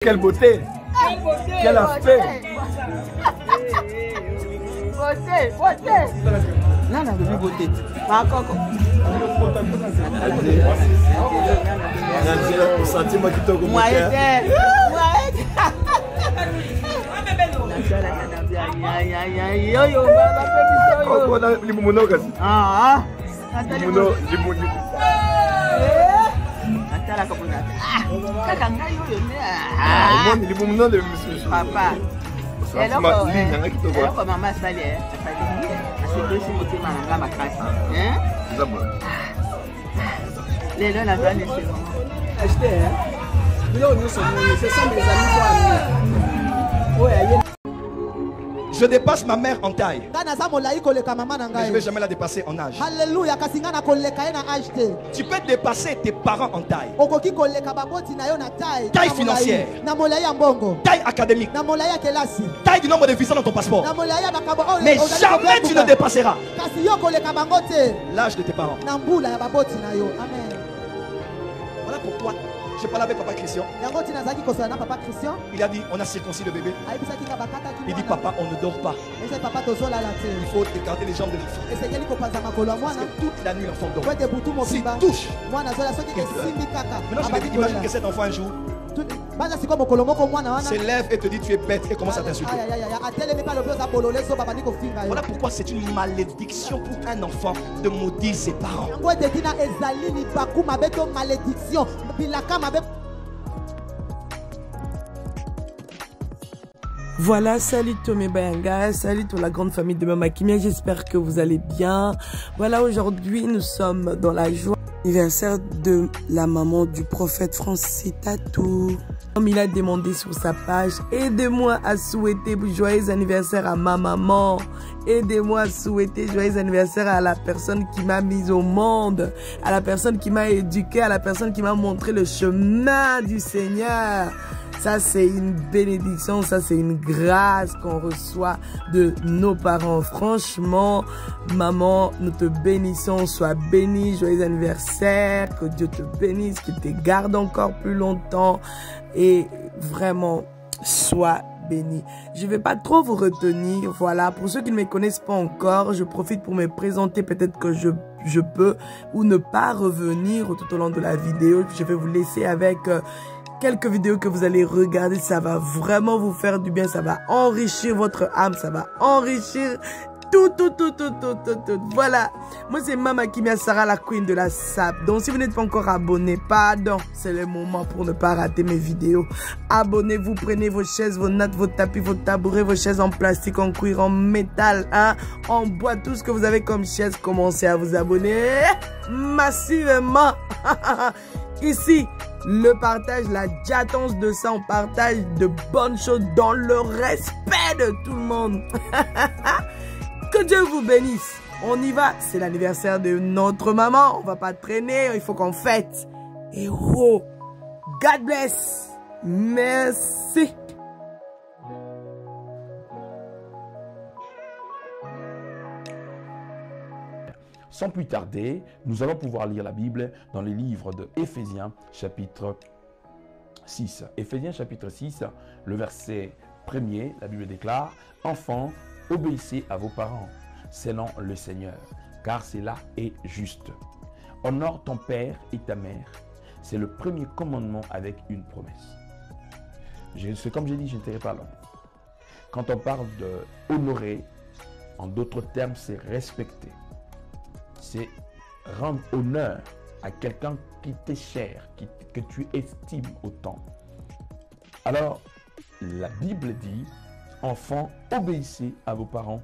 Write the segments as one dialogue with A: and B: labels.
A: Quelle beauté!
B: Quelle beauté!
A: Quel aspect!
B: Beauté! Beauté! Non, non, de beauté. Pas encore.
A: Sentiment qui te remonte.
B: Moi,
A: je dépasse ma mère en taille. Mais je ne vais jamais la dépasser en âge.
C: Alléluia.
A: Tu peux dépasser tes parents en taille. Taille financière. Taille académique. Taille du nombre de visas dans ton passeport. Mais jamais tu ne dépasseras l'âge de tes parents. Voilà pourquoi je parle avec papa Christian. Il a dit, on a circoncis le bébé. Il dit, papa, on ne dort pas. Il faut écarter les jambes de l'enfant. Parce que toute la nuit, l'enfant dort. S'il touche, maintenant je me dis, imagine que cet enfant un jour s'élève et te dit, tu es bête, et commence à t'insulter. Voilà pourquoi c'est une malédiction pour un enfant de maudire ses parents.
D: Voilà, salut Tomé Bayanga, salut toute la grande famille de Mama Kimia, j'espère que vous allez bien. Voilà, aujourd'hui nous sommes dans la joie anniversaire de la maman du prophète Francis Tatou. Comme il a demandé sur sa page, aidez-moi à souhaiter joyeux anniversaire à ma maman. Aidez-moi à souhaiter joyeux anniversaire à la personne qui m'a mise au monde, à la personne qui m'a éduqué, à la personne qui m'a montré le chemin du Seigneur. Ça, c'est une bénédiction, ça, c'est une grâce qu'on reçoit de nos parents. Franchement, maman, nous te bénissons, sois bénie, joyeux anniversaire, que Dieu te bénisse, qu'il te garde encore plus longtemps et vraiment, sois béni. Je ne vais pas trop vous retenir, voilà, pour ceux qui ne me connaissent pas encore, je profite pour me présenter, peut-être que je peux ou ne pas revenir tout au long de la vidéo. Je vais vous laisser avec quelques vidéos que vous allez regarder, ça va vraiment vous faire du bien, ça va enrichir votre âme, ça va enrichir tout. Voilà, moi c'est Mama Kimia Sarah, la queen de la sap. Donc si vous n'êtes pas encore abonné, pardon, c'est le moment pour ne pas rater mes vidéos. Abonnez-vous, prenez vos chaises, vos nattes, vos tapis, vos tabourets, vos chaises en plastique, en cuir, en métal, hein, en bois, tout ce que vous avez comme chaise, commencez à vous abonner massivement. Ici, le partage, la diatance de ça, on partage de bonnes choses dans le respect de tout le monde. Que Dieu vous bénisse. On y va, c'est l'anniversaire de notre maman. On va pas traîner, il faut qu'on fête. Et oh, God bless. Merci.
E: Sans plus tarder, nous allons pouvoir lire la Bible dans le livre de Éphésiens chapitre 6. Éphésiens chapitre 6, le verset 1er, la Bible déclare « Enfants, obéissez à vos parents, selon le Seigneur, car cela est juste. Honore ton père et ta mère. C'est le premier commandement avec une promesse. » Comme j'ai dit, je ne serai pas long. Quand on parle de honorer, en d'autres termes, c'est respecter. C'est rendre honneur à quelqu'un qui t'est cher, que tu estimes autant. Alors, la Bible dit, enfants, obéissez à vos parents.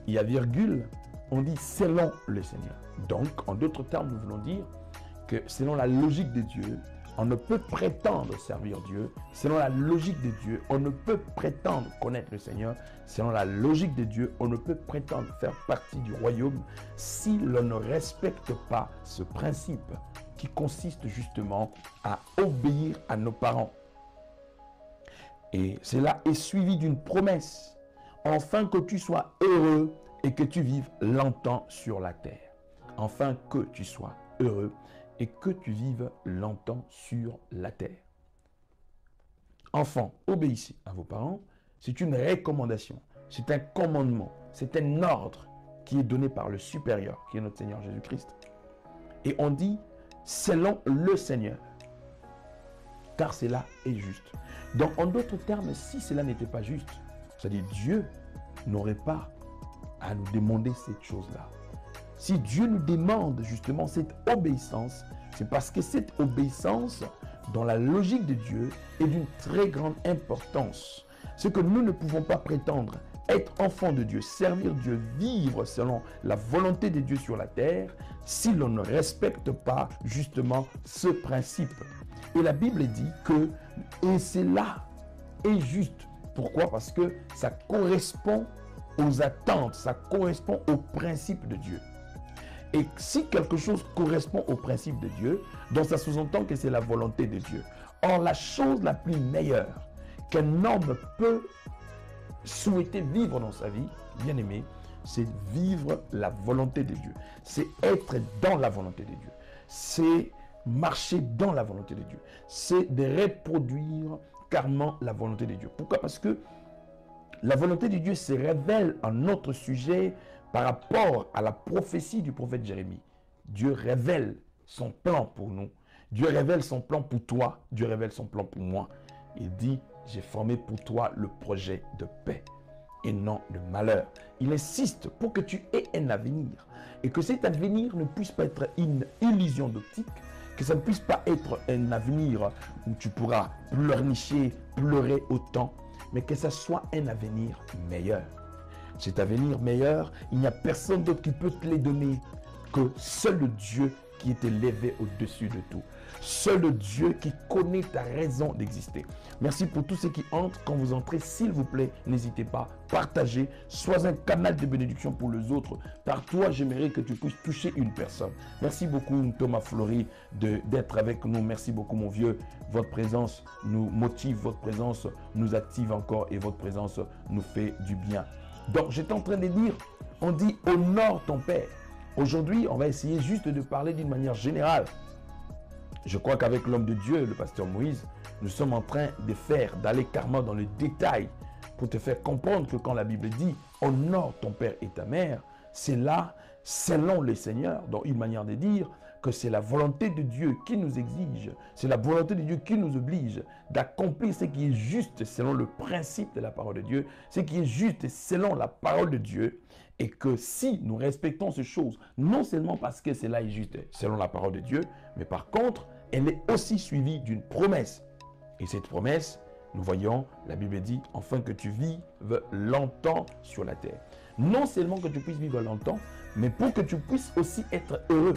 E: Il y a virgule, on dit selon le Seigneur. Donc, en d'autres termes, nous voulons dire que selon la logique de Dieu, on ne peut prétendre servir Dieu. Selon la logique de Dieu, on ne peut prétendre connaître le Seigneur. Selon la logique de Dieu, on ne peut prétendre faire partie du royaume si l'on ne respecte pas ce principe qui consiste justement à obéir à nos parents. Et cela est suivi d'une promesse, afin que tu sois heureux et que tu vives longtemps sur la terre. Afin que tu sois heureux et que tu vives longtemps sur la terre. Enfants, obéissez à vos parents. C'est une recommandation, c'est un commandement, c'est un ordre qui est donné par le supérieur, qui est notre Seigneur Jésus-Christ. Et on dit, selon le Seigneur, car cela est juste. Donc, en d'autres termes, si cela n'était pas juste, c'est-à-dire Dieu n'aurait pas à nous demander cette chose-là. Si Dieu nous demande justement cette obéissance, c'est parce que cette obéissance, dans la logique de Dieu, est d'une très grande importance. C'est que nous ne pouvons pas prétendre être enfants de Dieu, servir Dieu, vivre selon la volonté de Dieu sur la terre, si l'on ne respecte pas justement ce principe. Et la Bible dit que, et cela est juste. Pourquoi? Parce que ça correspond aux attentes, ça correspond aux principes de Dieu. Et si quelque chose correspond aux principes de Dieu, donc ça sous-entend que c'est la volonté de Dieu. Or, la chose la plus meilleure qu'un homme peut souhaiter vivre dans sa vie, bien aimé, c'est vivre la volonté de Dieu. C'est être dans la volonté de Dieu. C'est marcher dans la volonté de Dieu. C'est de reproduire carrément la volonté de Dieu. Pourquoi? Parce que la volonté de Dieu se révèle en notre sujet par rapport à la prophétie du prophète Jérémie. Dieu révèle son plan pour nous. Dieu révèle son plan pour toi. Dieu révèle son plan pour moi. Il dit, j'ai formé pour toi le projet de paix et non de malheur. Il insiste pour que tu aies un avenir et que cet avenir ne puisse pas être une illusion d'optique, que ça ne puisse pas être un avenir où tu pourras pleurnicher, pleurer autant, mais que ça soit un avenir meilleur. Cet avenir meilleur, il n'y a personne d'autre qui peut te les donner que seul le Dieu qui est élevé au-dessus de tout. Seul le Dieu qui connaît ta raison d'exister. Merci pour tous ceux qui entrent. Quand vous entrez, s'il vous plaît, n'hésitez pas, partagez. Sois un canal de bénédiction pour les autres. Par toi, j'aimerais que tu puisses toucher une personne. Merci beaucoup, Thomas Fleury, d'être avec nous. Merci beaucoup, mon vieux. Votre présence nous motive, votre présence nous active encore et votre présence nous fait du bien. Donc, j'étais en train de dire, on dit honore ton Père. Aujourd'hui, on va essayer juste de parler d'une manière générale. Je crois qu'avec l'homme de Dieu, le pasteur Moïse, nous sommes en train d'aller carrément dans le détail pour te faire comprendre que quand la Bible dit « honore ton père et ta mère », c'est là, selon le Seigneur, dans une manière de dire que c'est la volonté de Dieu qui nous exige, c'est la volonté de Dieu qui nous oblige d'accomplir ce qui est juste selon le principe de la parole de Dieu, ce qui est juste selon la parole de Dieu, et que si nous respectons ces choses, non seulement parce que cela est juste selon la parole de Dieu, mais par contre, elle est aussi suivie d'une promesse. Et cette promesse, nous voyons, la Bible dit, afin que tu vives longtemps sur la terre. Non seulement que tu puisses vivre longtemps, mais pour que tu puisses aussi être heureux.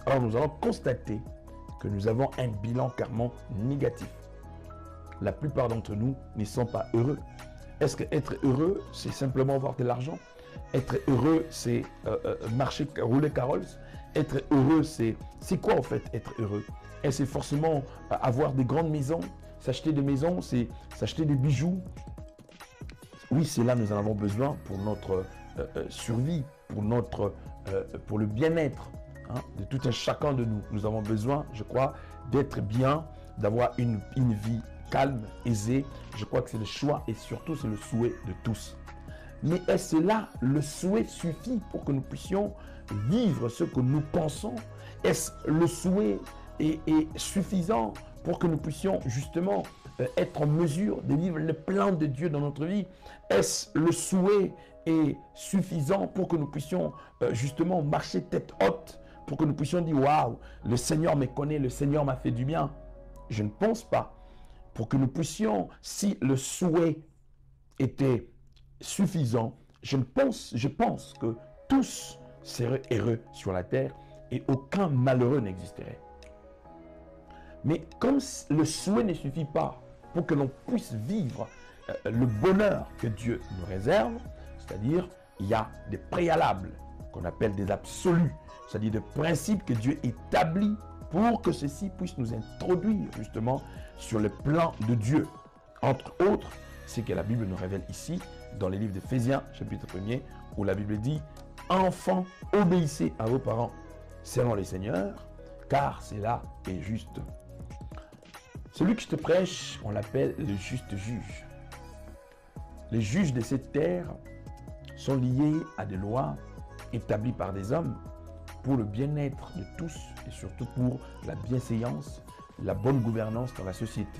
E: Alors nous allons constater que nous avons un bilan carrément négatif. La plupart d'entre nous ne sont pas heureux. Est-ce que être heureux, c'est simplement avoir de l'argent? Être heureux, c'est marcher, rouler carrosse? Être heureux, c'est quoi en fait être heureux? Est-ce que c'est forcément avoir des grandes maisons? S'acheter des maisons, c'est s'acheter des bijoux? Oui, c'est là que nous en avons besoin pour notre survie, pour le bien-être de tout un chacun de nous. Nous avons besoin, je crois, d'être bien, d'avoir une vie calme, aisée. Je crois que c'est le choix et surtout c'est le souhait de tous. Mais est-ce là le souhait suffit pour que nous puissions vivre ce que nous pensons? Est-ce le souhait est suffisant pour que nous puissions justement être en mesure de vivre le plan de Dieu dans notre vie? Est-ce le souhait est suffisant pour que nous puissions justement marcher tête haute, pour que nous puissions dire waouh, le Seigneur me connaît, le Seigneur m'a fait du bien? Je ne pense pas. Pour que nous puissions, si le souhait était suffisant, je pense que tous seraient heureux sur la terre et aucun malheureux n'existerait. Mais comme le souhait ne suffit pas pour que l'on puisse vivre le bonheur que Dieu nous réserve, c'est-à-dire il y a des préalables qu'on appelle des absolus, c'est-à-dire des principes que Dieu établit pour que ceci puisse nous introduire justement sur le plan de Dieu. Entre autres, c'est que la Bible nous révèle ici, dans les livres d'Éphésiens, chapitre 1er, où la Bible dit « Enfants, obéissez à vos parents selon les seigneurs, car cela est juste. » Celui que je te prêche, on l'appelle le juste juge. Les juges de cette terre sont liés à des lois établies par des hommes pour le bien-être de tous et surtout pour la bienséance, la bonne gouvernance dans la société.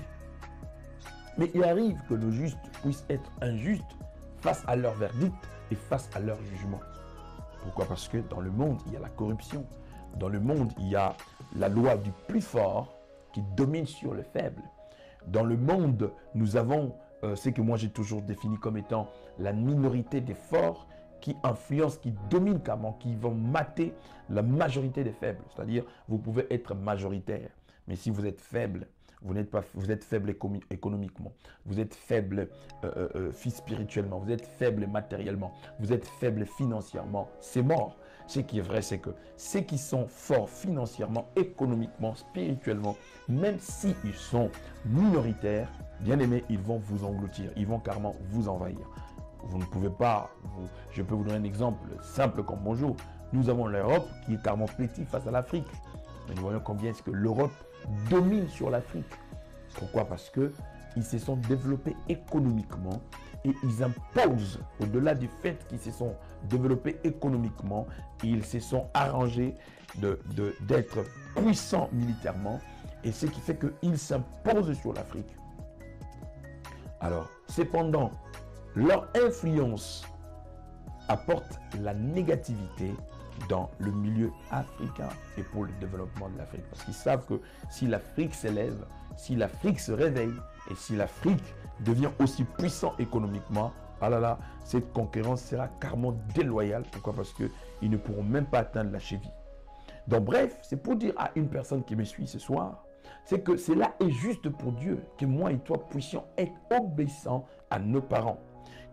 E: Mais il arrive que nos justes puissent être injustes face à leur verdict et face à leur jugement. Pourquoi? Parce que dans le monde, il y a la corruption. Dans le monde, il y a la loi du plus fort qui domine sur le faible. Dans le monde, nous avons ce que moi j'ai toujours défini comme étant la minorité des forts qui influencent, qui dominent carrément, qui vont mater la majorité des faibles. C'est-à-dire, vous pouvez être majoritaire, mais si vous êtes faible, vous êtes faible économiquement, vous êtes faible spirituellement, vous êtes faible matériellement, vous êtes faible financièrement, c'est mort. Ce qui est vrai, c'est que ceux qui sont forts financièrement, économiquement, spirituellement, même s'ils sont minoritaires, bien aimés, ils vont vous engloutir, ils vont carrément vous envahir. Vous ne pouvez pas, je peux vous donner un exemple simple comme bonjour. Nous avons l'Europe qui est carrément petite face à l'Afrique. Mais nous voyons combien est-ce que l'Europe domine sur l'Afrique. Pourquoi? Parce qu'ils se sont développés économiquement et ils imposent, au-delà du fait qu'ils se sont développés économiquement, ils se sont arrangés d'être puissants militairement, et ce qui fait qu'ils s'imposent sur l'Afrique. Alors, cependant, leur influence apporte la négativité dans le milieu africain et pour le développement de l'Afrique. Parce qu'ils savent que si l'Afrique s'élève, si l'Afrique se réveille et si l'Afrique devient aussi puissant économiquement, ah là là, cette concurrence sera carrément déloyale. Pourquoi? Parce qu'ils ne pourront même pas atteindre la cheville. Donc bref, c'est pour dire à une personne qui me suit ce soir, c'est que cela est juste pour Dieu que moi et toi puissions être obéissants à nos parents.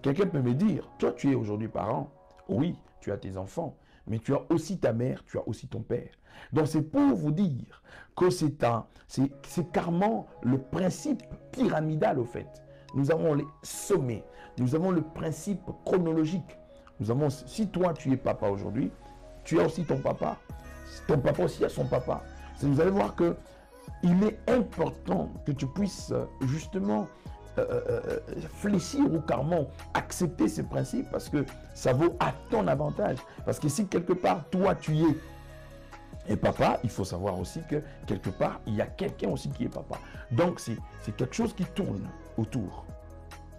E: Quelqu'un peut me dire, toi tu es aujourd'hui parent, oui, tu as tes enfants, mais tu as aussi ta mère, tu as aussi ton père. Donc c'est pour vous dire que c'est carrément le principe pyramidal au fait. Nous avons les sommets, nous avons le principe chronologique. Nous avons, si toi tu es papa aujourd'hui, tu as aussi ton papa aussi a son papa. Vous allez voir que il est important que tu puisses justement fléchir ou carrément accepter ces principes parce que ça vaut à ton avantage. Parce que si quelque part, toi, tu es et papa, il faut savoir aussi que quelque part, il y a quelqu'un aussi qui est papa. Donc, c'est quelque chose qui tourne autour.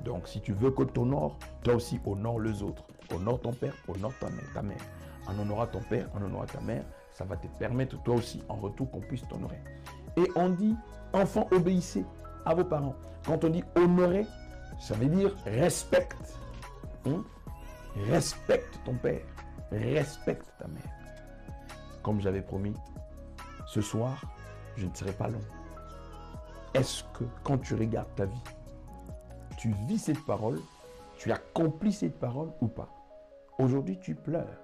E: Donc, si tu veux que tu honores, toi aussi honore les autres. Honore ton père, honore ta mère. En honorant ton père, en honorant ta mère, ça va te permettre toi aussi en retour qu'on puisse t'honorer. Et on dit, enfants, obéissez à vos parents. Quand on dit honorer, ça veut dire respecte. Respecte ton père, respecte ta mère. Comme j'avais promis, ce soir, je ne serai pas long. Est-ce que quand tu regardes ta vie, tu vis cette parole, tu accomplis cette parole ou pas? Aujourd'hui, tu pleures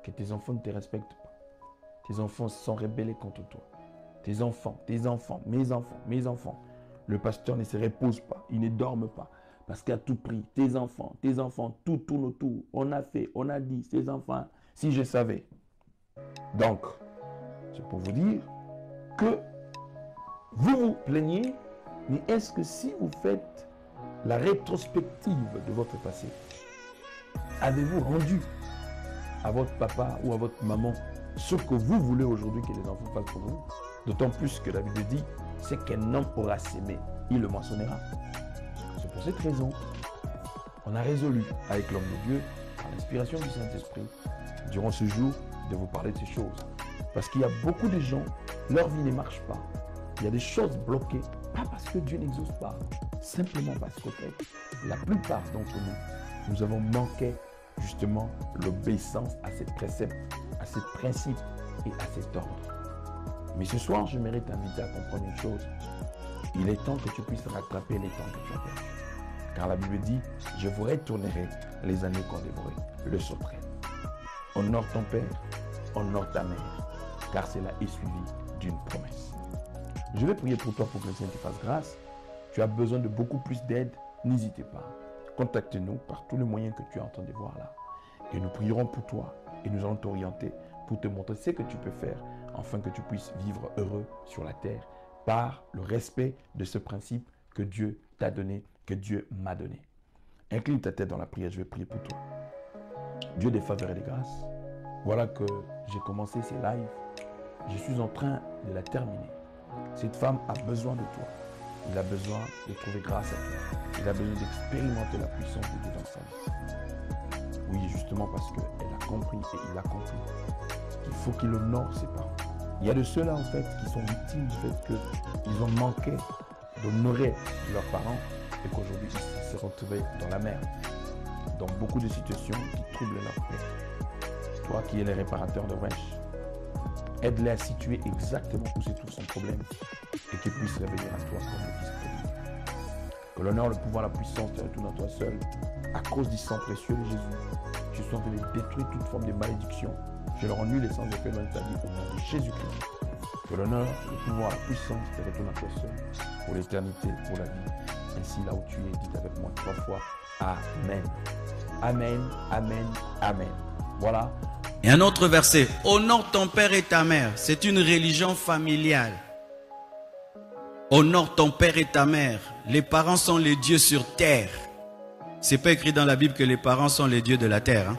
E: que tes enfants ne te respectent pas. Tes enfants se sont rebellés contre toi. Tes enfants, mes enfants. Le pasteur ne se repose pas, il ne dorme pas. Parce qu'à tout prix, tes enfants, tout tourne autour. On a fait, on a dit, tes enfants, si je savais. Donc, c'est pour vous dire que vous vous plaignez, mais est-ce que si vous faites la rétrospective de votre passé, avez-vous rendu à votre papa ou à votre maman ce que vous voulez aujourd'hui que les enfants fassent pour vous? D'autant plus que la Bible dit, c'est qu'un homme aura sémé, il le moissonnera. C'est pour cette raison, on a résolu avec l'homme de Dieu, par l'inspiration du Saint-Esprit, durant ce jour, de vous parler de ces choses. Parce qu'il y a beaucoup de gens, leur vie ne marche pas. Il y a des choses bloquées, pas parce que Dieu n'exauce pas, simplement parce qu'au fait, la plupart d'entre nous, nous avons manqué justement l'obéissance à ces préceptes, à ces principes et à cet ordre. Mais ce soir, je mérite t'inviter à comprendre une chose. Il est temps que tu puisses rattraper les temps que tu as perdus. Car la Bible dit, je vous retournerai les années qu'on dévorait, le sauterai. Honore ton père, honore ta mère, car cela est suivi d'une promesse. Je vais prier pour toi pour que le Seigneur te fasse grâce. Tu as besoin de beaucoup plus d'aide, n'hésitez pas. Contacte-nous par tous les moyens que tu es en train de voir là. Et nous prierons pour toi et nous allons t'orienter pour te montrer ce que tu peux faire afin que tu puisses vivre heureux sur la terre par le respect de ce principe que Dieu t'a donné, que Dieu m'a donné. Incline ta tête dans la prière, je vais prier pour toi. Dieu des faveurs et des grâces, voilà que j'ai commencé ces lives. Je suis en train de la terminer. Cette femme a besoin de toi. Il a besoin de trouver grâce à toi. Il a besoin d'expérimenter la puissance de Dieu dans sa vie. Oui, justement parce qu'elle a compris et il a compris qu'il faut qu'il honore ses parents. Il y a de ceux-là en fait qui sont victimes du fait qu'ils ont manqué d'honorer leurs parents et qu'aujourd'hui ils se retrouvent dans la merde, dans beaucoup de situations qui troublent leur paix. Toi qui es le réparateur de Wesh, aide-les à situer exactement où se trouve son problème et qu'ils puissent revenir à toi comme le Fils prodigue. Que l'honneur, le pouvoir, la puissance te retournent à toi seul à cause du sang précieux de Jésus. Je suis en train de détruire toute forme de malédiction. Je leur ennuie l'essence de paiement de ta vie au nom de Jésus-Christ. Que l'honneur, le pouvoir, la puissance te retournent à toi seul pour l'éternité, pour la vie. Ainsi, là où tu es, dites avec moi 3 fois Amen. Amen, Amen, Amen. Voilà.
C: Et un autre verset. Honore ton père et ta mère. C'est une religion familiale. Honore ton père et ta mère. Les parents sont les dieux sur terre. C'est pas écrit dans la Bible que les parents sont les dieux de la terre. Hein?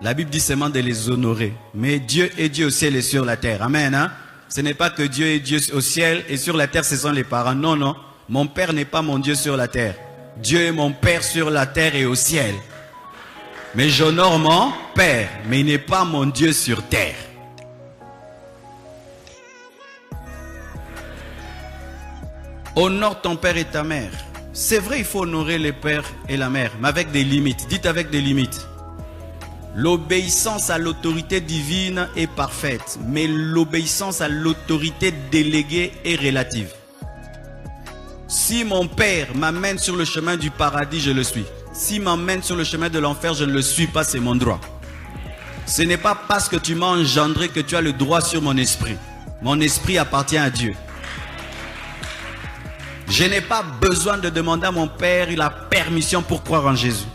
C: La Bible dit seulement de les honorer. Mais Dieu est Dieu au ciel et sur la terre. Amen. Hein? Ce n'est pas que Dieu est Dieu au ciel et sur la terre ce sont les parents. Non, non. Mon père n'est pas mon Dieu sur la terre. Dieu est mon père sur la terre et au ciel. Mais j'honore mon père, mais il n'est pas mon Dieu sur terre. Honore ton père et ta mère. C'est vrai, il faut honorer les pères et la mère, mais avec des limites. Dites avec des limites. L'obéissance à l'autorité divine est parfaite, mais l'obéissance à l'autorité déléguée est relative. Si mon père m'amène sur le chemin du paradis, je le suis. S'il m'emmène sur le chemin de l'enfer, je ne le suis pas, c'est mon droit. Ce n'est pas parce que tu m'as engendré que tu as le droit sur mon esprit. Mon esprit appartient à Dieu. Je n'ai pas besoin de demander à mon père la permission pour croire en Jésus.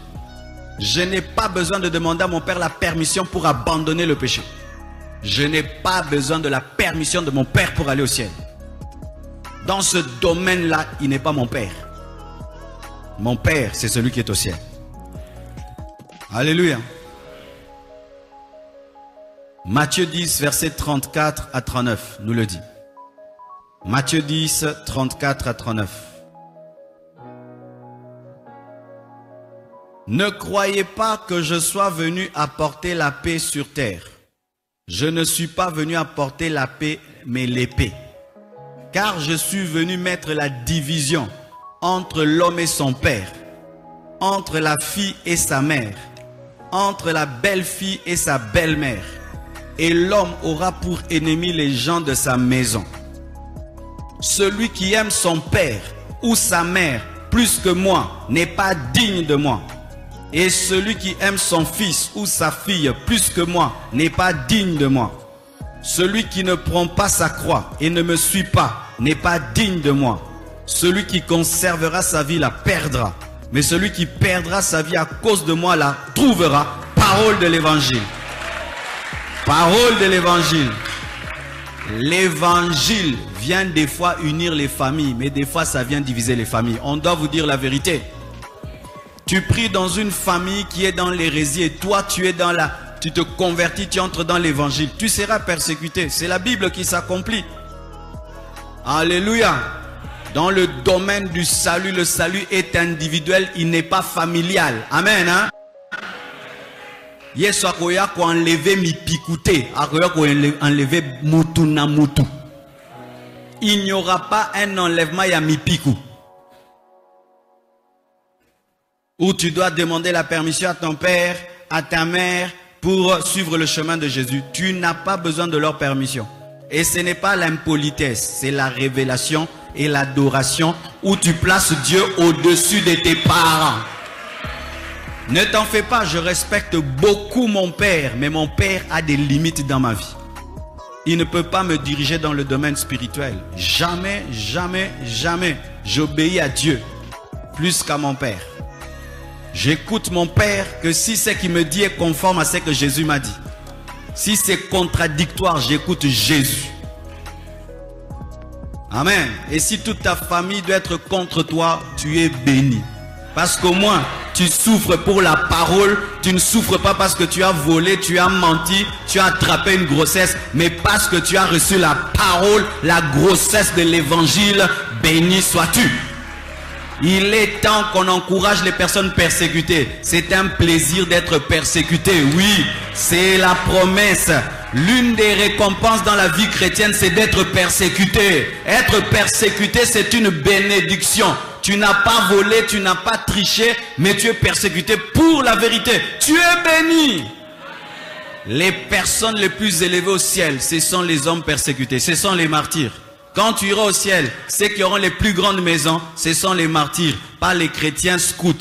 C: Je n'ai pas besoin de demander à mon père la permission pour abandonner le péché. Je n'ai pas besoin de la permission de mon père pour aller au ciel. Dans ce domaine-là, il n'est pas mon père. Mon père, c'est celui qui est au ciel. Alléluia. Matthieu 10, verset 34 à 39, nous le dit. Matthieu 10, 34 à 39. Ne croyez pas que je sois venu apporter la paix sur terre. Je ne suis pas venu apporter la paix, mais l'épée. Car je suis venu mettre la division entre l'homme et son père, entre la fille et sa mère, entre la belle-fille et sa belle-mère. Et l'homme aura pour ennemi les gens de sa maison. Celui qui aime son père ou sa mère plus que moi n'est pas digne de moi. Et celui qui aime son fils ou sa fille plus que moi n'est pas digne de moi. Celui qui ne prend pas sa croix et ne me suit pas n'est pas digne de moi. Celui qui conservera sa vie la perdra. Mais celui qui perdra sa vie à cause de moi la trouvera. Parole de l'évangile. Parole de l'évangile. L'évangile vient des fois unir les familles, mais des fois ça vient diviser les familles. On doit vous dire la vérité. Tu pries dans une famille qui est dans l'hérésie et toi tu es dans la... Tu te convertis, tu entres dans l'évangile. Tu seras persécuté. C'est la Bible qui s'accomplit. Alléluia. Dans le domaine du salut, le salut est individuel, il n'est pas familial. Amen. Hein? Yesu akoya ko enlever mi pikouté, akoya ko enlever mutu na mutu. Il n'y aura pas un enlèvement ya mi pikou. Où tu dois demander la permission à ton père, à ta mère pour suivre le chemin de Jésus. Tu n'as pas besoin de leur permission. Et ce n'est pas l'impolitesse, c'est la révélation et l'adoration où tu places Dieu au-dessus de tes parents. Ne t'en fais pas, je respecte beaucoup mon père, mais mon père a des limites dans ma vie. Il ne peut pas me diriger dans le domaine spirituel. Jamais, jamais, jamais. J'obéis à Dieu plus qu'à mon père. J'écoute mon père que si ce qu'il me dit est conforme à ce que Jésus m'a dit. Si c'est contradictoire, j'écoute Jésus. Amen. Et si toute ta famille doit être contre toi, tu es béni. Parce qu'au moins, tu souffres pour la parole. Tu ne souffres pas parce que tu as volé, tu as menti, tu as attrapé une grossesse. Mais parce que tu as reçu la parole, la grossesse de l'évangile. Béni sois-tu. Il est temps qu'on encourage les personnes persécutées. C'est un plaisir d'être persécuté. Oui, c'est la promesse. L'une des récompenses dans la vie chrétienne, c'est d'être persécuté. Être persécuté, c'est une bénédiction. Tu n'as pas volé, tu n'as pas triché, mais tu es persécuté pour la vérité. Tu es béni. Les personnes les plus élevées au ciel, ce sont les hommes persécutés, ce sont les martyrs. Quand tu iras au ciel, ceux qui auront les plus grandes maisons, ce sont les martyrs, pas les chrétiens scouts.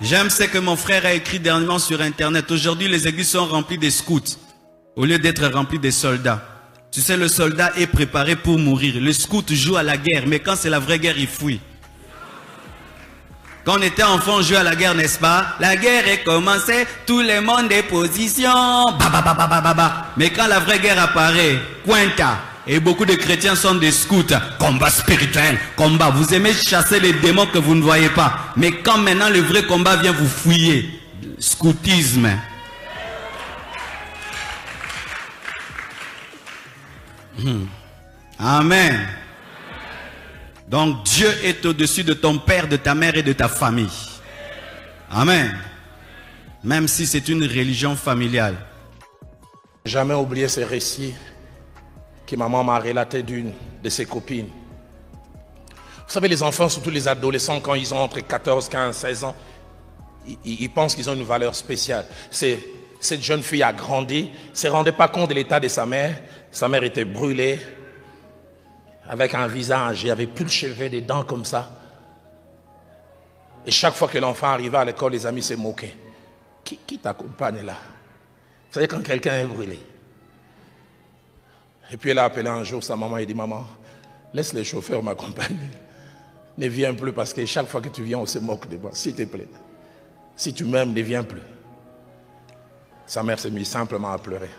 C: J'aime ce que mon frère a écrit dernièrement sur internet. Aujourd'hui, les églises sont remplies de scouts, au lieu d'être remplies de soldats. Tu sais, le soldat est préparé pour mourir. Le scout joue à la guerre, mais quand c'est la vraie guerre, il fuit. Quand on était enfant, on jouait à la guerre, n'est-ce pas? La guerre est commencée, tout le monde est position. Mais quand la vraie guerre apparaît, Quinta, et beaucoup de chrétiens sont des scouts. Combat spirituel, combat. Vous aimez chasser les démons que vous ne voyez pas. Mais quand maintenant le vrai combat vient, vous fuyez. Scoutisme. Amen. Donc Dieu est au-dessus de ton père, de ta mère et de ta famille. Amen. Même si c'est une religion familiale.
F: Jamais oublié ces récits que maman m'a relaté d'une de ses copines. Vous savez, les enfants, surtout les adolescents, quand ils ont entre 14, 15, 16 ans, ils pensent qu'ils ont une valeur spéciale. Cette jeune fille a grandi, ne se rendait pas compte de l'état de sa mère. Sa mère était brûlée, avec un visage, il n'y avait plus de cheveux, des dents comme ça. Et chaque fois que l'enfant arrivait à l'école, les amis se moquaient. Qui t'accompagne là? Vous savez, quand quelqu'un est brûlé. Et puis elle a appelé un jour sa maman et dit, maman, laisse les chauffeurs m'accompagner. Ne viens plus parce que chaque fois que tu viens, on se moque de moi. S'il te plaît. Si tu m'aimes, ne viens plus. Sa mère s'est mise simplement à pleurer.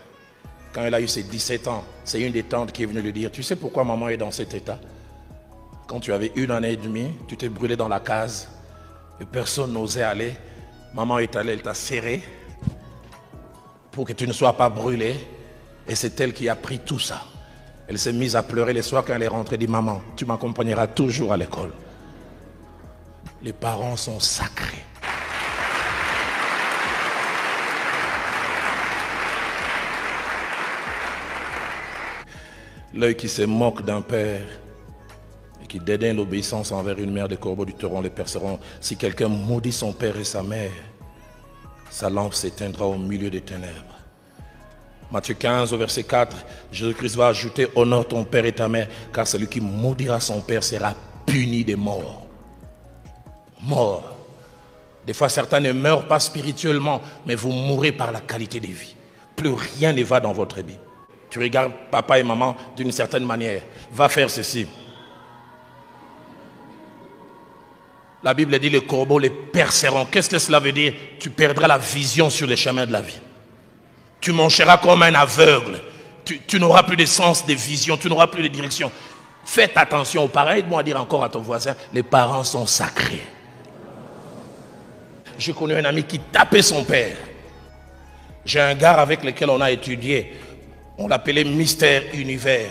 F: Quand elle a eu ses 17 ans, c'est une des tantes qui est venue lui dire, tu sais pourquoi maman est dans cet état? Quand tu avais 1 an et demi, tu t'es brûlé dans la case et personne n'osait aller. Maman est allée, elle t'a serré pour que tu ne sois pas brûlé. Et c'est elle qui a pris tout ça. Elle s'est mise à pleurer les soirs quand elle est rentrée. Elle dit, maman, tu m'accompagneras toujours à l'école. Les parents sont sacrés. L'œil qui se moque d'un père et qui dédaigne l'obéissance envers une mère, des corbeaux du torrent les perceront. Si quelqu'un maudit son père et sa mère, sa lampe s'éteindra au milieu des ténèbres. Matthieu 15, au verset 4, Jésus-Christ va ajouter, honore ton père et ta mère, car celui qui maudira son père sera puni de mort. Mort. Des fois, certains ne meurent pas spirituellement, mais vous mourrez par la qualité de vie. Plus rien ne va dans votre vie. Tu regardes papa et maman d'une certaine manière. Va faire ceci. La Bible dit les corbeaux les perceront. Qu'est-ce que cela veut dire? Tu perdras la vision sur les chemins de la vie. Tu marcheras comme un aveugle. Tu n'auras plus de sens de vision. Tu n'auras plus de direction. Faites attention aux parents. Aide-moi à dire encore à ton voisin, les parents sont sacrés. J'ai connu un ami qui tapait son père. J'ai un gars avec lequel on a étudié. On l'appelait Mystère Univers.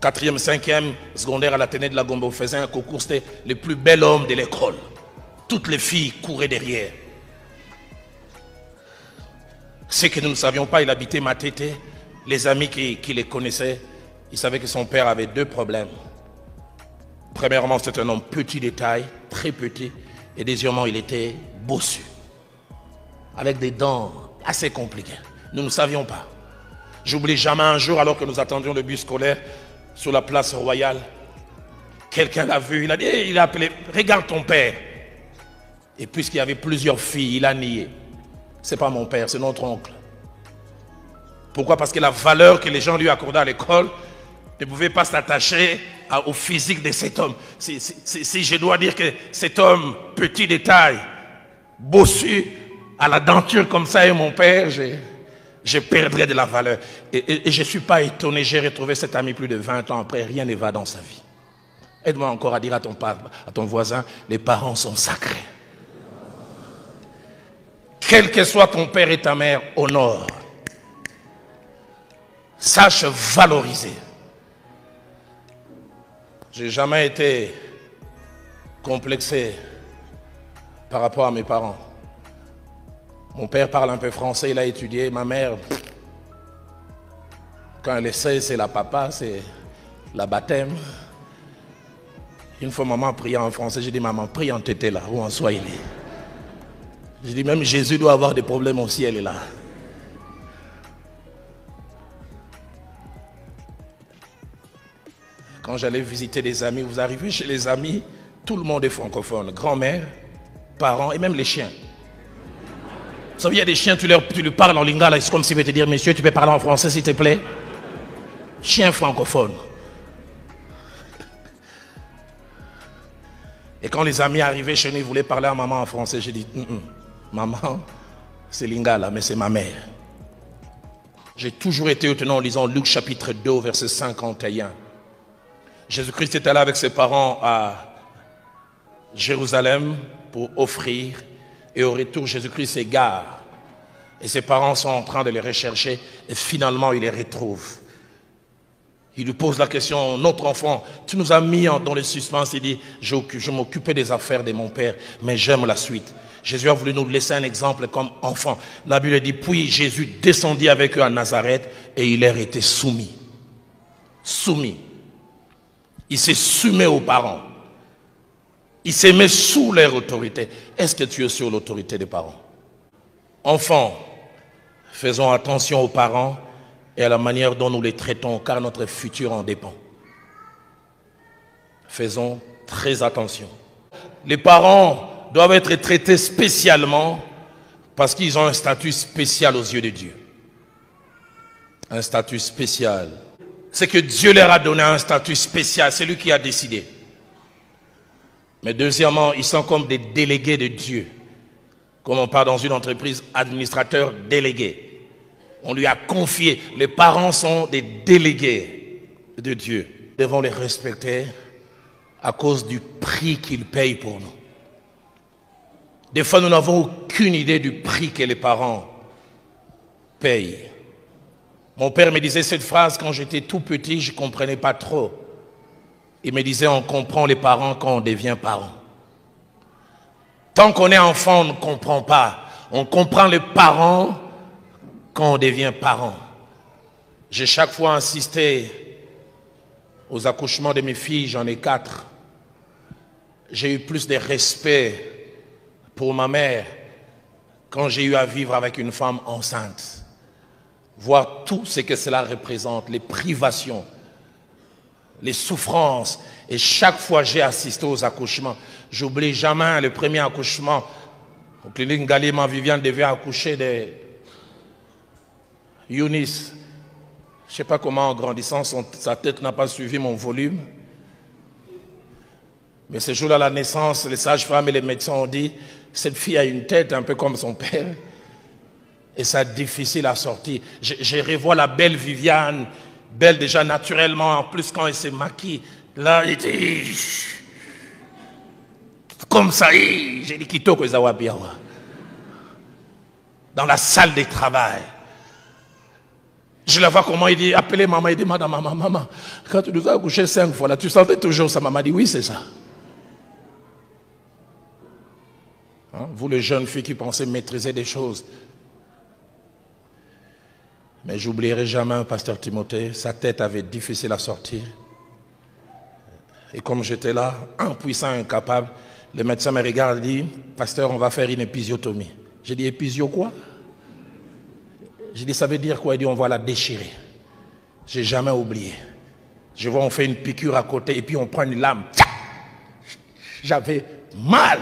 F: 4e, 5e secondaire à l'Athénée de la Gombe. On faisait un concours, c'était le plus bel homme de l'école. Toutes les filles couraient derrière. Ce que nous ne savions pas, il habitait Matete. Les amis qui les connaissaient, ils savaient que son père avait 2 problèmes. Premièrement, c'était un homme petit de taille, très petit. Et deuxièmement, il était bossu. Avec des dents assez compliquées. Nous ne savions pas. J'oublie jamais un jour, alors que nous attendions le bus scolaire sur la place Royale, quelqu'un l'a vu, il a appelé, regarde ton père. Et puisqu'il y avait plusieurs filles, il a nié. C'est pas mon père, c'est notre oncle. Pourquoi? Parce que la valeur que les gens lui accordaient à l'école ne pouvait pas s'attacher au physique de cet homme. Si je dois dire que cet homme, petit de taille, bossu, à la denture comme ça, est mon père, je perdrais de la valeur. Et je ne suis pas étonné, j'ai retrouvé cet ami plus de 20 ans après, rien ne va dans sa vie. Aide-moi encore à dire à ton voisin, les parents sont sacrés. Quel que soit ton père et ta mère, honore. Sache valoriser. Je n'ai jamais été complexé par rapport à mes parents. Mon père parle un peu français, il a étudié. Ma mère, quand elle essaie, c'est la papa, c'est la baptême. Une fois, maman priait en français. J'ai dit, maman, prie en tété là, ou en swahili. J'ai dit, même Jésus doit avoir des problèmes aussi, elle est là. Quand j'allais visiter des amis, vous arrivez chez les amis, tout le monde est francophone. Grand-mère, parents et même les chiens. Vous savez, il y a des chiens, tu leur parles en lingala, c'est comme s'ils veulent te dire, monsieur, tu peux parler en français s'il te plaît. Chien francophone. Et quand les amis arrivaient chez nous, ils voulaient parler à maman en français, j'ai dit, maman, c'est lingala, mais c'est ma mère. J'ai toujours été étonné en lisant Luc chapitre 2, verset 51. Jésus-Christ était allé avec ses parents à Jérusalem pour offrir. Et au retour, Jésus-Christ s'égare. Et ses parents sont en train de les rechercher. Et finalement, il les retrouve. Il lui pose la question, notre enfant, tu nous as mis dans le suspense. Il dit, je m'occupais des affaires de mon père, mais j'aime la suite. Jésus a voulu nous laisser un exemple comme enfant. La Bible dit, puis Jésus descendit avec eux à Nazareth et il leur était soumis. Soumis. Il s'est soumis aux parents. Il s'est mis sous leur autorité. Est-ce que tu es sous l'autorité des parents? Enfants, faisons attention aux parents et à la manière dont nous les traitons, car notre futur en dépend. Faisons très attention. Les parents doivent être traités spécialement parce qu'ils ont un statut spécial aux yeux de Dieu. Un statut spécial. C'est que Dieu leur a donné un statut spécial, c'est lui qui a décidé. Mais deuxièmement, ils sont comme des délégués de Dieu. Comme on parle dans une entreprise, administrateur délégué. On lui a confié, les parents sont des délégués de Dieu. Nous devons les respecter à cause du prix qu'ils payent pour nous. Des fois, nous n'avons aucune idée du prix que les parents payent. Mon père me disait cette phrase quand j'étais tout petit, je ne comprenais pas trop. Il me disait, on comprend les parents quand on devient parent. Tant qu'on est enfant, on ne comprend pas. On comprend les parents quand on devient parent. J'ai chaque fois insisté aux accouchements de mes filles, j'en ai 4. J'ai eu plus de respect pour ma mère quand j'ai eu à vivre avec une femme enceinte. Voir tout ce que cela représente, les privations, les souffrances. Et chaque fois j'ai assisté aux accouchements. J'oublie jamais le premier accouchement. Au clinique Galima, Viviane devait accoucher de Younis. Je ne sais pas comment en grandissant, sa tête n'a pas suivi mon volume. Mais ce jour-là, à la naissance, les sages-femmes et les médecins ont dit, cette fille a une tête un peu comme son père. Et c'est difficile à sortir. Je revois la belle Viviane, belle déjà naturellement, en plus quand elle se maquille. Là, elle était comme ça. J'ai dit Kitoko Zawabiawa. Dans la salle de travail. Je la vois comment il dit, appelez maman, il dit, madame, maman, quand tu nous as accouché 5 fois, là, tu sentais toujours ça. Maman dit, oui, c'est ça. Hein? Vous, les jeunes filles qui pensez maîtriser des choses. Mais j'oublierai jamais un pasteur Timothée, sa tête avait difficile à sortir. Et comme j'étais là, impuissant, incapable, le médecin me regarde et dit, pasteur, on va faire une épisiotomie. J'ai dit, épisio quoi? J'ai dit, ça veut dire quoi? Il dit, on va la déchirer. J'ai jamais oublié. Je vois, on fait une piqûre à côté et puis on prend une lame. J'avais mal.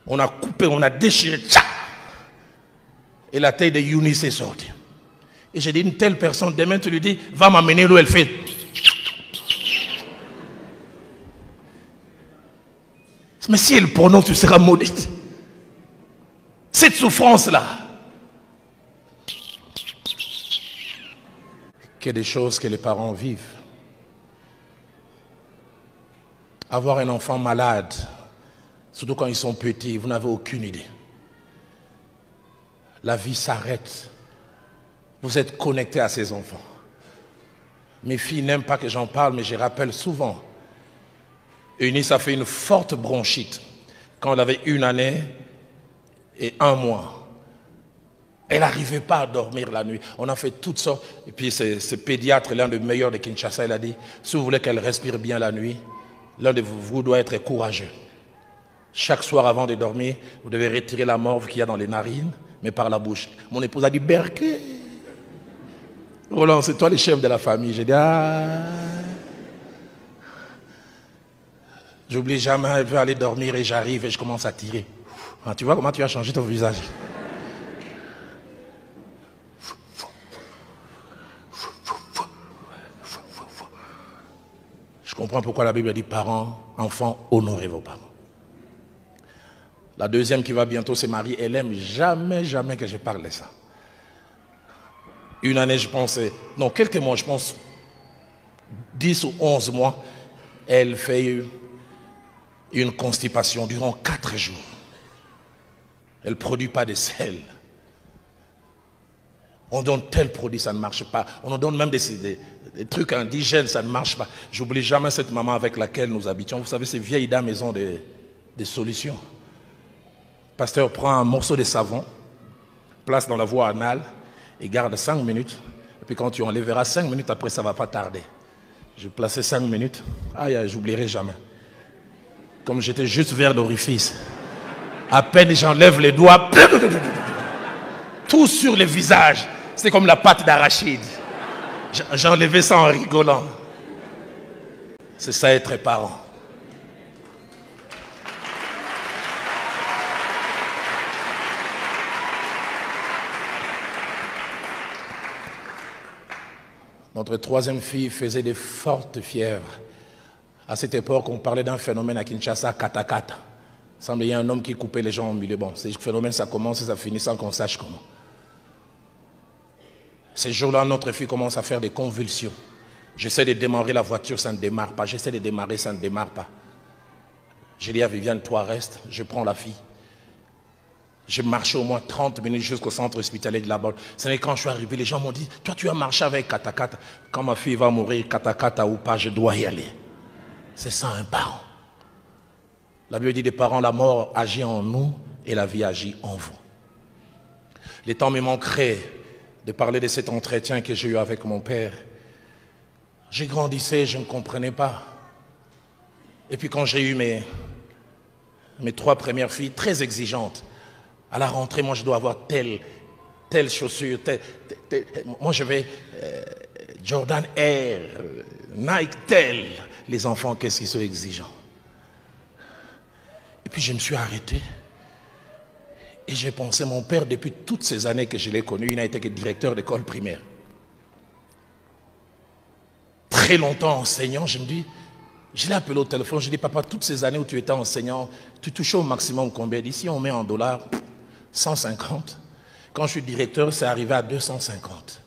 F: On a coupé, on a déchiré. Et la tête de Younis est sortie. Et j'ai dit, une telle personne, demain tu lui dis, va m'amener l'eau, elle fait. Mais si elle prononce, tu seras maudite. Cette souffrance-là, qu'il y a des choses que les parents vivent. Avoir un enfant malade, surtout quand ils sont petits, vous n'avez aucune idée. La vie s'arrête. Vous êtes connecté à ces enfants. Mes filles n'aiment pas que j'en parle, mais je rappelle souvent. Eunice a fait une forte bronchite quand elle avait 1 année et 1 mois. Elle n'arrivait pas à dormir la nuit. On a fait toutes sortes. Et puis ce pédiatre, l'un des meilleurs de Kinshasa, il a dit, si vous voulez qu'elle respire bien la nuit, l'un de vous doit être courageux. Chaque soir avant de dormir, vous devez retirer la morve qu'il y a dans les narines, mais par la bouche. Mon épouse a dit, Berké. Roland, c'est toi le chef de la famille. J'ai dit, ah. J'oublie jamais, elle veut aller dormir et j'arrive et je commence à tirer. Ah, tu vois comment tu as changé ton visage? Je comprends pourquoi la Bible dit parents, enfants, honorez vos parents. La deuxième qui va bientôt se marier, elle aime jamais que je parle de ça. 1 année, je pense, non, quelques mois, je pense, 10 ou 11 mois, elle fait une constipation durant 4 jours. Elle ne produit pas de sel. On donne tel produit, ça ne marche pas. On nous donne même des trucs indigènes, ça ne marche pas. J'oublie jamais cette maman avec laquelle nous habitions. Vous savez, ces vieilles dames, elles ont des solutions. Le pasteur prend un morceau de savon, place dans la voie anale et garde 5 minutes. Et puis quand tu enlèveras 5 minutes, après ça ne va pas tarder. Je plaçais 5 minutes. Aïe, j'oublierai jamais. Comme j'étais juste vers l'orifice. À peine j'enlève les doigts. Tout sur le visage. C'est comme la pâte d'arachide. J'ai enlevé ça en rigolant. C'est ça être parent. Notre troisième fille faisait des fortes fièvres. À cette époque, on parlait d'un phénomène à Kinshasa, katakata. Il semble qu'il y a un homme qui coupait les gens au milieu. Bon, ce phénomène, ça commence et ça finit sans qu'on sache comment. Ces jours-là, notre fille commence à faire des convulsions. J'essaie de démarrer la voiture, ça ne démarre pas. J'essaie de démarrer, ça ne démarre pas. J'ai dit à Viviane, toi reste, je prends la fille. J'ai marché au moins 30 minutes jusqu'au centre hospitalier de la Bolle. Ce n'est quand je suis arrivé, les gens m'ont dit, toi tu as marché avec katakata. Quand ma fille va mourir, katakata ou pas, je dois y aller. C'est ça un parent. La Bible dit des parents, la mort agit en nous et la vie agit en vous. Les temps me manqueraient de parler de cet entretien que j'ai eu avec mon père. J'ai grandissé, je ne comprenais pas. Et puis quand j'ai eu mes 3 premières filles, très exigeantes, à la rentrée, moi je dois avoir telle chaussure, moi je vais Jordan Air, Nike tel. Les enfants, qu'est-ce qu'ils sont exigeants. Et puis je me suis arrêté. Et j'ai pensé, mon père, depuis toutes ces années que je l'ai connu, il n'a été que directeur d'école primaire. Très longtemps enseignant, je me dis, je l'ai appelé au téléphone, je dis, papa, toutes ces années où tu étais enseignant, tu touchais au maximum combien? D'ici, on met en dollars 150. Quand je suis directeur, c'est arrivé à 250.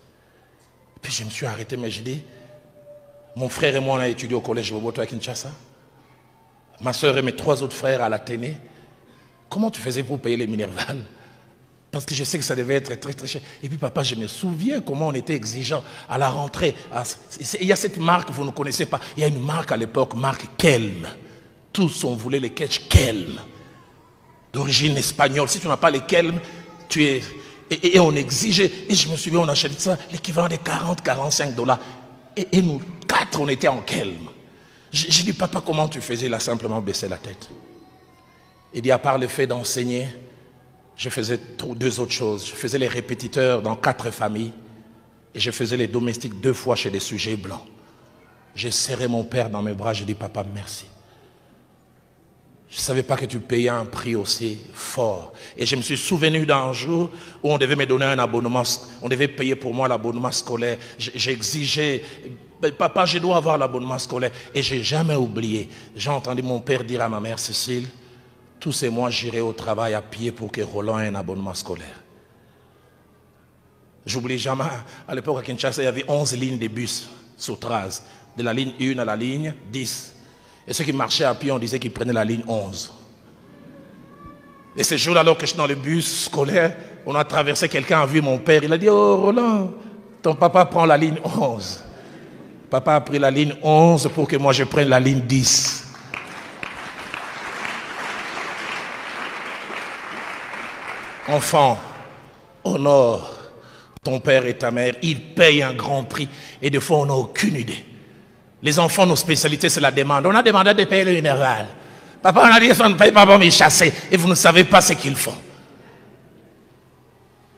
F: Puis je me suis arrêté, mais je dis, mon frère et moi, on a étudié au collège Boboto à Kinshasa. Ma soeur et mes 3 autres frères à l'Athénée. Comment tu faisais pour payer les Minerval? Parce que je sais que ça devait être très très cher. Et puis papa, je me souviens comment on était exigeant à la rentrée. Il y a cette marque, vous ne connaissez pas. Il y a une marque à l'époque, marque Kelm. Tous on voulait les ketch Kelm. D'origine espagnole. Si tu n'as pas les Kelm, tu es... Et on exigeait. Et je me souviens, on achetait ça, l'équivalent de 40-45 $. Et nous 4, on était en Kelm. J'ai dit, papa, comment tu faisais? Il a simplement baissé la tête. Il dit, à part le fait d'enseigner, je faisais 2 autres choses. Je faisais les répétiteurs dans 4 familles et je faisais les domestiques 2 fois chez des sujets blancs. J'ai serré mon père dans mes bras, j'ai dit, papa, merci. Je ne savais pas que tu payais un prix aussi fort. Et je me suis souvenu d'un jour où on devait me donner un abonnement, on devait payer pour moi l'abonnement scolaire. J'exigeais, papa, je dois avoir l'abonnement scolaire. Et je n'ai jamais oublié. J'ai entendu mon père dire à ma mère Cécile, tous ces mois, j'irai au travail à pied pour que Roland ait un abonnement scolaire. J'oublie jamais, à l'époque à Kinshasa, il y avait 11 lignes de bus sur Traz. De la ligne 1 à la ligne 10. Et ceux qui marchaient à pied, on disait qu'ils prenaient la ligne 11. Et ce jour-là, alors que je suis dans le bus scolaire, on a traversé, quelqu'un a vu mon père. Il a dit, oh Roland, ton papa prend la ligne 11. Papa a pris la ligne 11 pour que moi je prenne la ligne 10. Enfant, honore ton père et ta mère. Ils payent un grand prix. Et des fois, on n'a aucune idée. Les enfants, nos spécialités, c'est la demande. On a demandé de payer le minéral. Papa, on a dit, on ne paye pas pour me chasser. Et vous ne savez pas ce qu'ils font.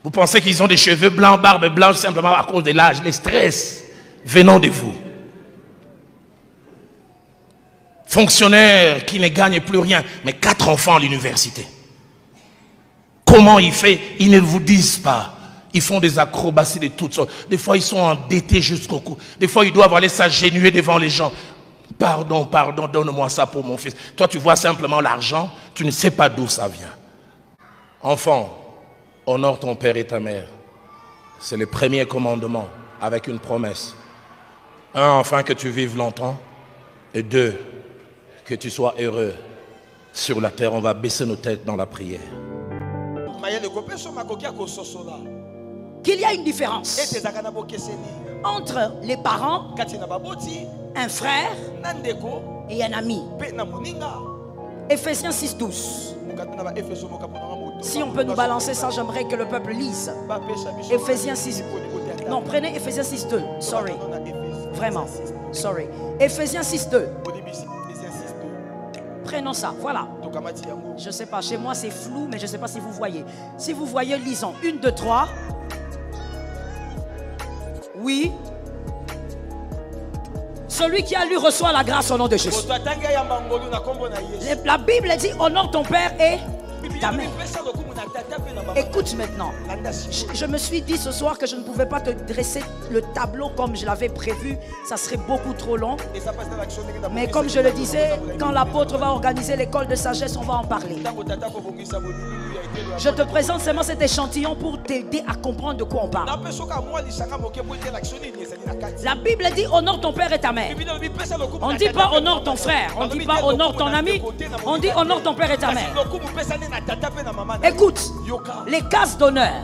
F: Vous pensez qu'ils ont des cheveux blancs, barbe blanche, simplement à cause de l'âge, les stress venant de vous. Fonctionnaire qui ne gagne plus rien, mais 4 enfants à l'université. Comment il fait? Ils ne vous disent pas. Ils font des acrobaties de toutes sortes. Des fois, ils sont endettés jusqu'au cou. Des fois, ils doivent aller s'agenouiller devant les gens. Pardon, pardon, donne-moi ça pour mon fils. Toi, tu vois simplement l'argent, tu ne sais pas d'où ça vient. Enfant, honore ton père et ta mère. C'est le premier commandement avec une promesse. 1, afin que tu vives longtemps. Et 2, que tu sois heureux sur la terre. On va baisser nos têtes dans la prière.
G: Qu'il y a une différence entre les parents, un frère et un ami. Ephésiens 6:12. Si on peut nous balancer ça, j'aimerais que le peuple lise. Ephésiens 6. Non, prenez Ephésiens 6:2. Sorry. Vraiment. Sorry. Ephésiens 6:2. Prenons ça. Voilà. Je ne sais pas. Chez moi, c'est flou, mais je ne sais pas si vous voyez. Si vous voyez, lisons. 1, 2, 3. Oui. Celui qui a lu reçoit la grâce au nom de Jésus. La Bible dit honore ton père et ta mère. Écoute maintenant. Je me suis dit ce soir que je ne pouvais pas te dresser le tableau comme je l'avais prévu. Ça serait beaucoup trop long. Mais comme je le disais, quand l'apôtre va organiser l'école de sagesse, on va en parler. Je te présente seulement cet échantillon pour t'aider à comprendre de quoi on parle. La Bible dit honore ton père et ta mère. On ne dit pas honore ton frère. On ne dit pas honore ton ami. On dit honore ton père et ta mère. Écoute, les cases d'honneur,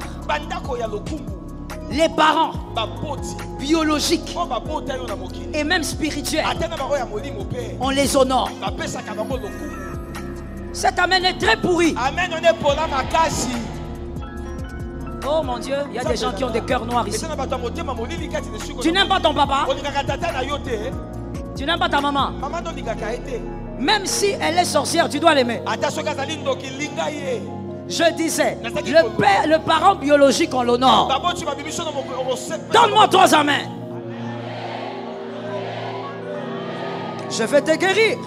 G: les parents biologiques et même spirituels, on les honore. Cet amen est très pourri. Oh mon Dieu, il y a des gens qui ont des cœurs noirs ici. Tu n'aimes pas ton papa? Tu n'aimes pas ta maman? Même si elle est sorcière, tu dois l'aimer. Je disais, le parent biologique, on l'honore. Donne-moi 3 amens. Je vais te guérir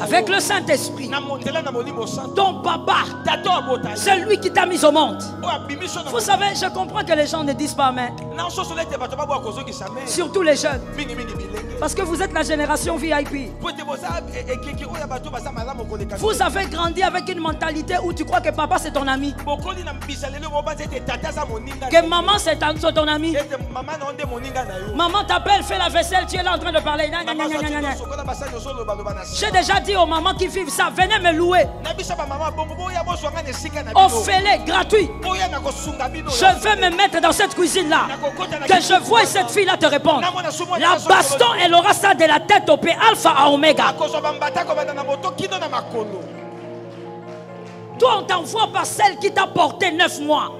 G: avec le Saint-Esprit. Ton papa, celui qui t'a mis au monde. Vous savez, je comprends que les gens ne disent pas amen. Surtout les jeunes. Parce que vous êtes la génération VIP. Vous avez grandi avec une mentalité où tu crois que papa c'est ton ami. Que maman c'est ton ami. Maman t'appelle, fais la vaisselle, tu es là en train de parler. J'ai déjà dit aux mamans qui vivent ça, venez me louer. Offrez-les gratuit. Je vais me mettre dans cette cuisine là. Que je vois cette fille là te répondre. La baston, elle aura ça de la tête au pied, alpha à oméga. Toi, on t'envoie par celle qui t'a porté 9 mois.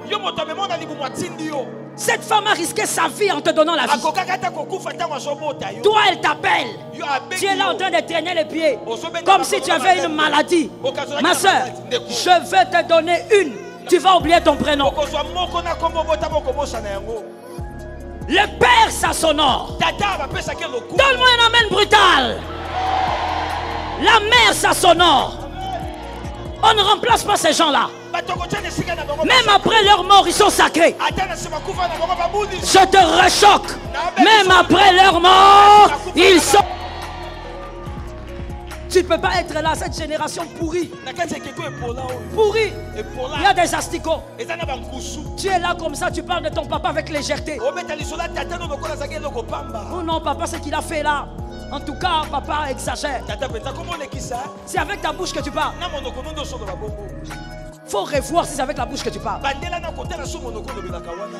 G: Cette femme a risqué sa vie en te donnant la vie. Toi, elle t'appelle. Tu es là en train de traîner les pieds. Comme si tu avais une maladie. Ma soeur, je vais te donner une. Tu vas oublier ton prénom. Le père, ça s'honore. Donne-moi un amen brutal. La mère, ça s'honore. On ne remplace pas ces gens-là. Même après leur mort, ils sont sacrés. Je te rechoque. Même après leur mort, ils sont... Tu ne peux pas être là, cette génération pourrie. Pourrie. Il y a des asticots. Tu es là comme ça, tu parles de ton papa avec légèreté. Oh non, papa, ce qu'il a fait là. En tout cas, papa exagère. C'est avec ta bouche que tu parles. Faut revoir si c'est avec la bouche que tu parles.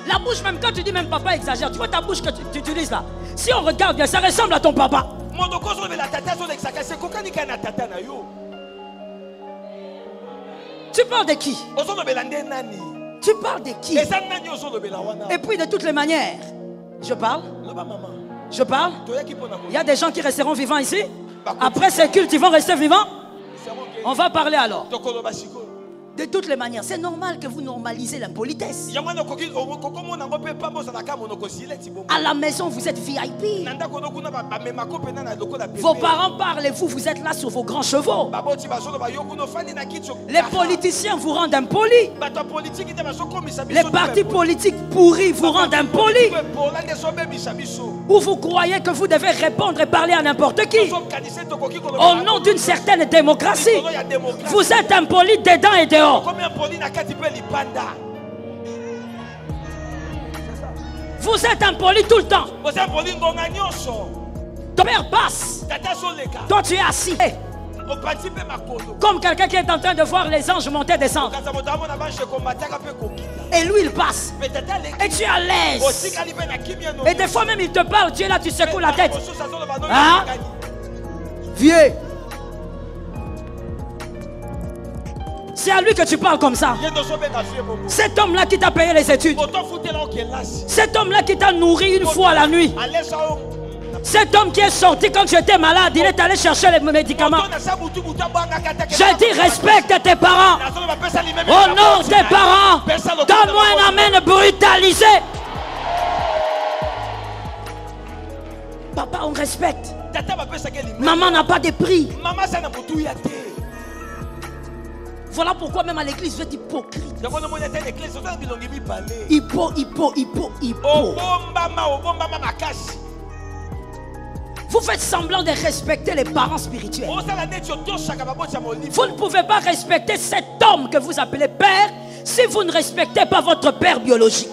G: La bouche, même quand tu dis même papa exagère, tu vois ta bouche que tu utilises là. Si on regarde bien, ça ressemble à ton papa. Tu parles de qui? Tu parles de qui? Et puis de toutes les manières, je parle. Je parle. Il y a des gens qui resteront vivants ici. Après ces cultes, ils vont rester vivants. On va parler alors. De toutes les manières, c'est normal que vous normalisez l'impolitesse. À la maison, vous êtes VIP. Vos parents parlent et vous êtes là sur vos grands chevaux. Les politiciens vous rendent impolis. Les partis politiques pourris vous rendent impolis. Ou vous croyez que vous devez répondre et parler à n'importe qui. Au nom d'une certaine démocratie, vous êtes impolis dedans et dehors. Vous êtes impoli tout le temps. Ton père passe. Toi tu es assis. Comme quelqu'un qui est en train de voir les anges monter et descendre. Et lui il passe. Et tu es à l'aise. Et des fois même il te parle, tu es là, tu secoues la tête. Hein? Vieux. C'est à lui que tu parles comme ça. Cet homme-là qui t'a payé les études. Cet homme-là qui t'a nourri une fois la nuit. Cet homme qui est sorti quand tu étais malade, il est allé chercher les médicaments. Je dis respecte tes parents. Honore tes parents. Donne-moi un amen brutalisé. Papa, on respecte. Maman n'a pas de prix. Voilà pourquoi même à l'église vous êtes hypocrite. Hypo. Vous faites semblant de respecter les parents spirituels. Vous ne pouvez pas respecter cet homme que vous appelez père si vous ne respectez pas votre père biologique.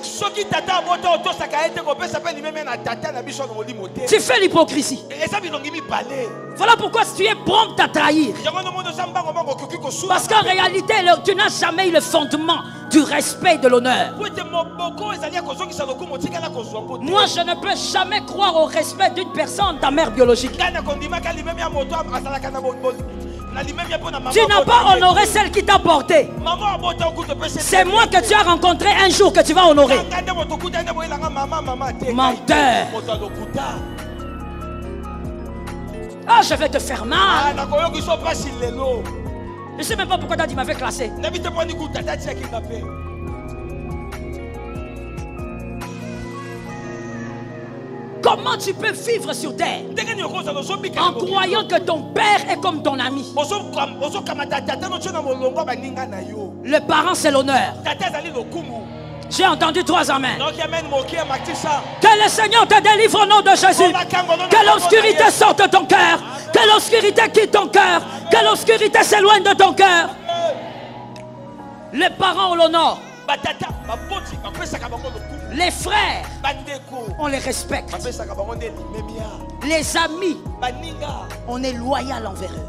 G: Tu fais l'hypocrisie. Voilà pourquoi tu es prompt à trahir. Parce qu'en réalité, tu n'as jamais eu le fondement du respect et de l'honneur. Moi, je ne peux jamais croire au respect d'une personne, ta mère biologique. Tu n'as pas honoré celle qui t'a porté. C'est moi que tu as rencontré un jour que tu vas honorer. Menteur. Ah, je vais te faire mal. Je ne sais même pas pourquoi tu m'avais classé. Comment tu peux vivre sur terre en croyant que ton père est comme ton ami? Le parent, c'est l'honneur. J'ai entendu 3 amens. Que le Seigneur te délivre au nom de Jésus. Que l'obscurité sorte de ton cœur. Que l'obscurité quitte ton cœur. Que l'obscurité s'éloigne de ton cœur. Les parents ont l'honneur. Les frères, on les respecte. Les amis, on est loyal envers eux.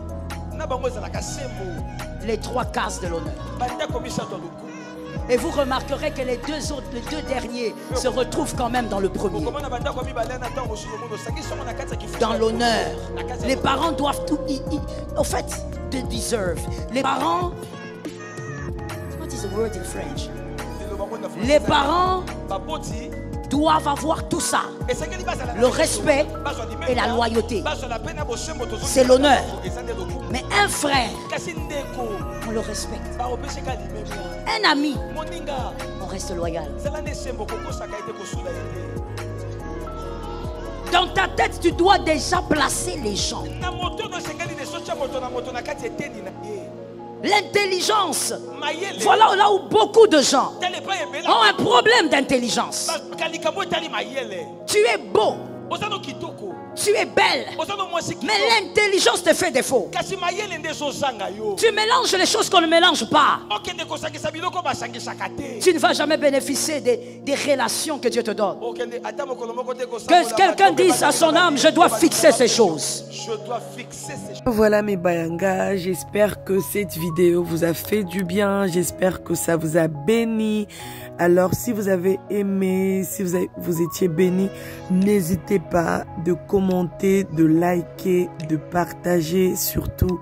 G: Les 3 cases de l'honneur. Et vous remarquerez que les deux derniers se retrouvent quand même dans le premier. Dans l'honneur. Les parents doivent tout. En fait, they deserve. Les parents. What is the word in French? Les parents doivent avoir tout ça. Le respect et la loyauté. C'est l'honneur. Mais un frère, on le respecte. Un ami, on reste loyal. Dans ta tête, tu dois déjà placer les gens. L'intelligence. Voilà là où beaucoup de gens ont un problème d'intelligence. Tu es beau. Tu es belle. Mais l'intelligence te fait défaut. Tu mélanges les choses qu'on ne mélange pas. Tu ne vas jamais bénéficier des relations que Dieu te donne. Que quelqu'un dise à son âme, je dois fixer ces choses.
D: Voilà mes bayangas, j'espère que cette vidéo vous a fait du bien, j'espère que ça vous a béni. Alors si vous avez aimé, si vous étiez béni, n'hésitez pas de commenter, de liker, de partager, surtout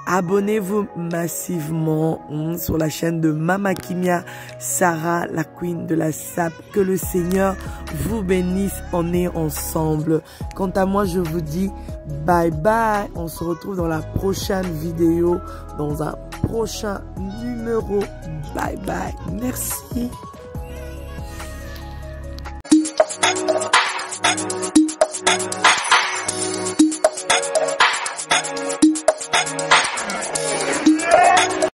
D: abonnez-vous massivement sur la chaîne de Mama Kimia, Sarah, la queen de la SAP. Que le Seigneur vous bénisse, on est ensemble. Quant à moi, je vous dis bye bye. On se retrouve dans la prochaine vidéo, dans un prochain numéro. Bye bye. Merci.